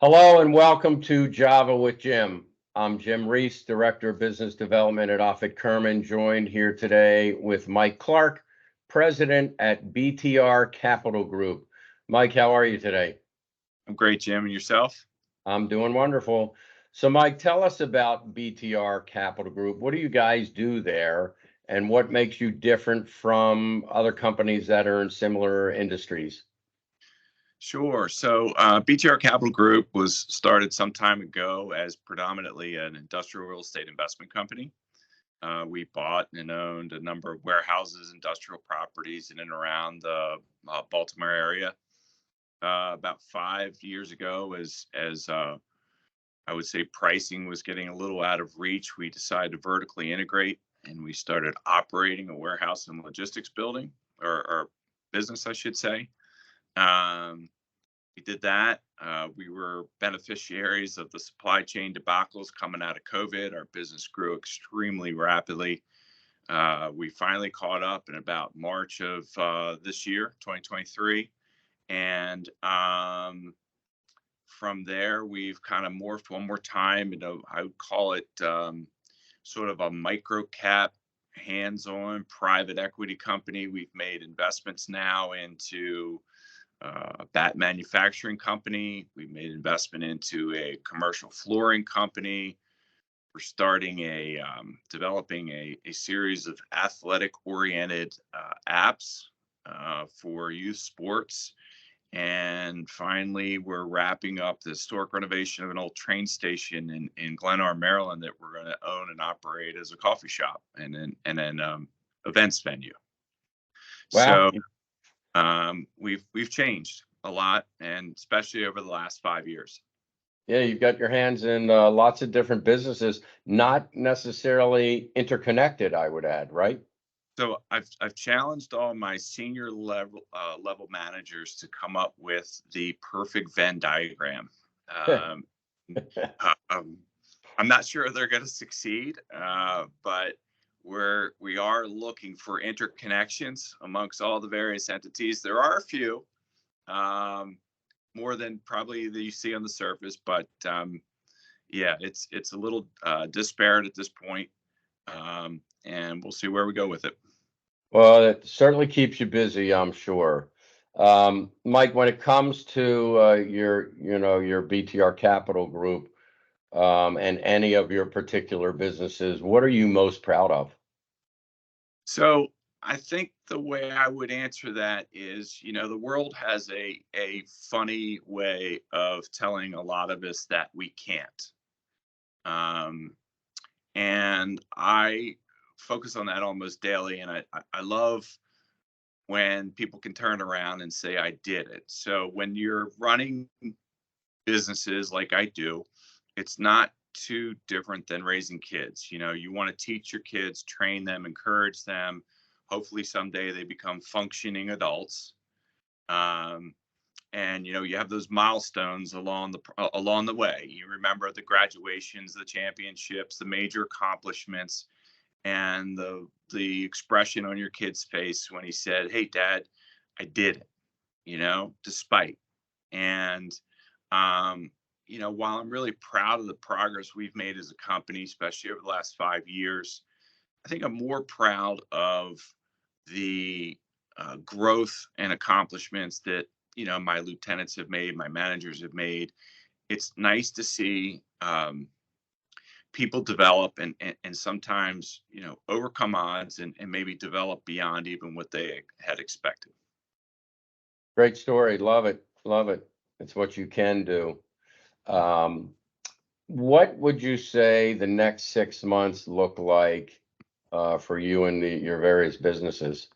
Hello and welcome to Java with Jim. I'm Jim Reese, Director of Business Development at Offit Kurman, joined here today with Mike Clark, President at BTR Capital Group. Mike, how are you today? I'm great, Jim. And yourself? I'm doing wonderful. So, Mike, tell us about BTR Capital Group. What do you guys do there, and what makes you different from other companies that are in similar industries? Sure. So BTR Capital Group was started some time ago as predominantly an industrial real estate investment company. We bought and owned a number of warehouses, industrial properties in and around the Baltimore area. About 5 years ago, as I would say pricing was getting a little out of reach, we decided to vertically integrate and we started operating a warehouse and logistics building or business, I should say. Um, we did that. We were beneficiaries of the supply chain debacles coming out of COVID. Our business grew extremely rapidly. We finally caught up in about March of this year, 2023. And from there, we've kind of morphed one more time. I would call it sort of a micro cap, hands-on private equity company. We've made investments now into a bat manufacturing company. We made investment into a commercial flooring company. We're starting developing a series of athletic-oriented apps for youth sports. And finally, we're wrapping up the historic renovation of an old train station in Glenarm, Maryland, that we're going to own and operate as a coffee shop and an events venue. Wow. So we've changed a lot, and especially over the last 5 years. Yeah, you've got your hands in lots of different businesses, not necessarily interconnected, I would add, right? So I've challenged all my senior level managers to come up with the perfect Venn diagram. Um, I'm not sure they're going to succeed, but we are looking for interconnections amongst all the various entities. There are a few, more than probably that you see on the surface, but yeah, it's a little disparate at this point, and we'll see where we go with it. Well, it certainly keeps you busy, I'm sure. Mike, when it comes to your BTR Capital Group, and any of your particular businesses, what are you most proud of? So I think the way I would answer that is, the world has a funny way of telling a lot of us that we can't. Um, and I focus on that almost daily. And I love when people can turn around and say, I did it. So when you're running businesses like I do, it's not too different than raising kids. You want to teach your kids, train them, encourage them. Hopefully someday they become functioning adults. And you have those milestones along the way. You remember the graduations, the championships, the major accomplishments, and the expression on your kid's face when he said, "Hey, Dad, I did it." Despite. And while I'm really proud of the progress we've made as a company, especially over the last 5 years, I think I'm more proud of the growth and accomplishments that my lieutenants have made, my managers have made. It's nice to see people develop and sometimes overcome odds and maybe develop beyond even what they had expected. Great story. Love it. Love it. It's what you can do. What would you say the next 6 months look like for you and your various businesses?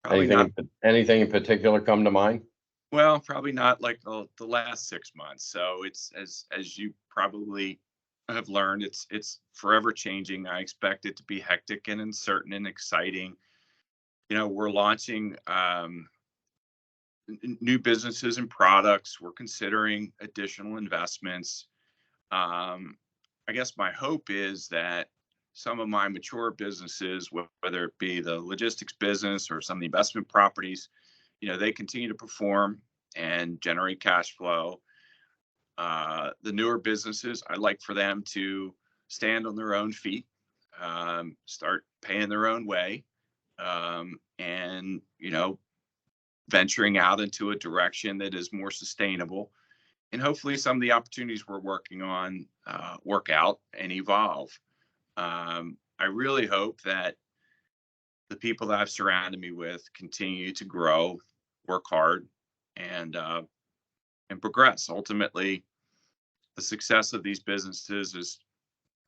Probably not. Anything in particular come to mind? Well, probably not like the last 6 months. So it's as you probably have learned, it's forever changing. I expect it to be hectic and uncertain and exciting. We're launching new businesses and products. We're considering additional investments. I guess my hope is that some of my mature businesses, whether it be the logistics business or some of the investment properties, they continue to perform and generate cash flow. The newer businesses, I'd like for them to stand on their own feet, start paying their own way, and venturing out into a direction that is more sustainable. And hopefully, some of the opportunities we're working on work out and evolve. I really hope that the people that I've surrounded me with continue to grow, work hard, and progress. Ultimately, the success of these businesses is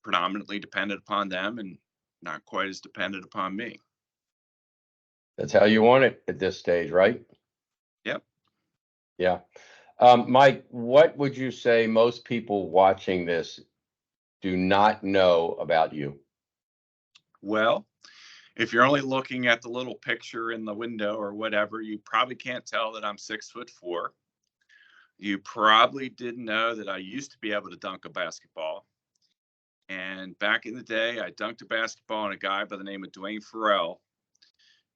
predominantly dependent upon them and not quite as dependent upon me. That's how you want it at this stage, right? Yep. Yeah. Mike, what would you say most people watching this do not know about you? Well, if you're only looking at the little picture in the window or whatever, you probably can't tell that I'm 6'4". You probably didn't know that I used to be able to dunk a basketball. And back in the day, I dunked a basketball on a guy by the name of Dwayne Farrell.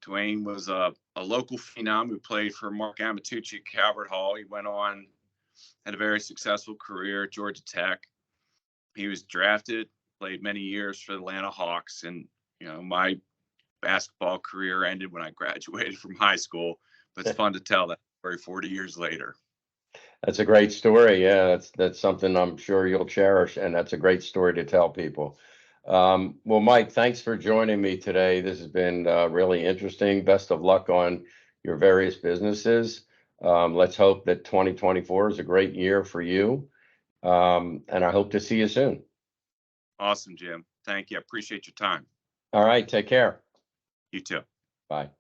Dwayne was a local phenom who played for Mark Amatucci at Calvert Hall. He went on, had a very successful career at Georgia Tech. He was drafted, played many years for the Atlanta Hawks. And, my basketball career ended when I graduated from high school. But it's fun to tell that story 40 years later. That's a great story. Yeah, that's something I'm sure you'll cherish, and that's a great story to tell people. Well, Mike, thanks for joining me today. This has been really interesting. Best of luck on your various businesses. Let's hope that 2024 is a great year for you, and I hope to see you soon. Awesome, Jim. Thank you. I appreciate your time. All right, take care. You too. Bye.